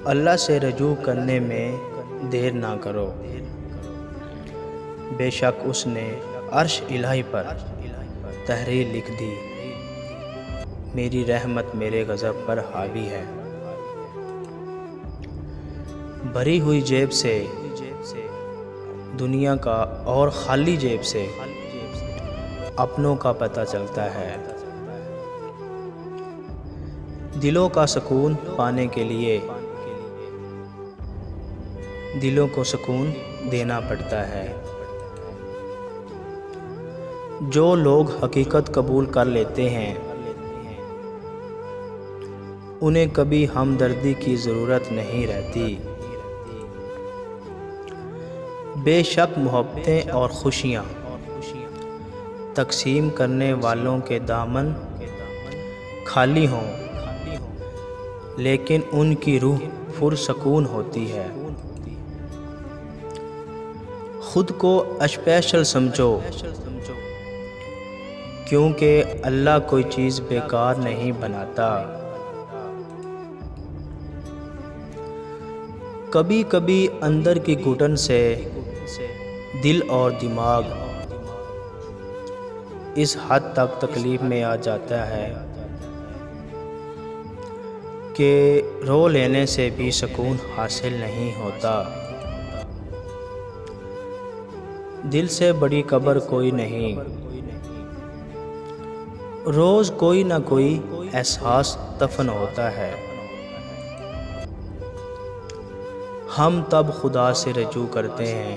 اللہ سے رجوع کرنے میں دیر نہ کرو، بے شک اس نے عرش الہی پر تحریر لکھ دی، میری رحمت میرے غضب پر حاوی ہے۔ بھری ہوئی جیب سے دنیا کا اور خالی جیب سے اپنوں کا پتہ چلتا ہے۔ دلوں کا سکون پانے کے لیے دلوں کو سکون دینا پڑتا ہے۔ جو لوگ حقیقت قبول کر لیتے ہیں انہیں کبھی ہمدردی کی ضرورت نہیں رہتی۔ بے شک محبتیں اور خوشیاں تقسیم کرنے والوں کے دامن خالی ہوں، لیکن ان کی روح پرسکون ہوتی ہے۔ خود کو اسپیشل سمجھو، کیونکہ اللہ کوئی چیز بیکار نہیں بناتا۔ کبھی کبھی اندر کی گھٹن سے دل اور دماغ اس حد تک تکلیف میں آ جاتا ہے کہ رو لینے سے بھی سکون حاصل نہیں ہوتا۔ دل سے بڑی قبر کوئی نہیں، روز کوئی نہ کوئی احساس دفن ہوتا ہے۔ ہم تب خدا سے رجوع کرتے ہیں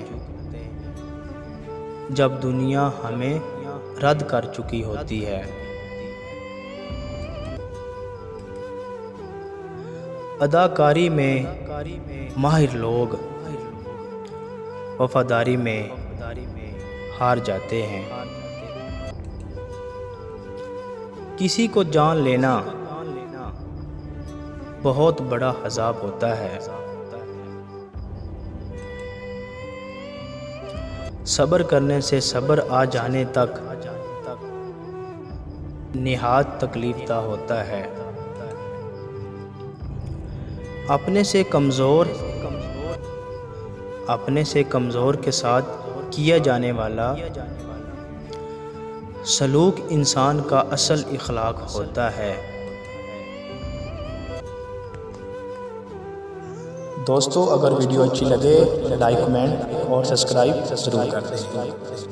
جب دنیا ہمیں رد کر چکی ہوتی ہے۔ اداکاری میں ماہر لوگ وفاداری میں ہار جاتے ہیں۔ کسی کو جان لینا بہت بڑا عذاب ہوتا ہے۔ صبر کرنے سے صبر آ جانے تک نہایت تکلیف دہ ہوتا ہے۔ اپنے سے کمزور کے ساتھ کیا جانے والا سلوک انسان کا اصل اخلاق ہوتا ہے۔ دوستو اگر ویڈیو اچھی لگے لائک، کمنٹ اور سبسکرائب ضرور کر دیں۔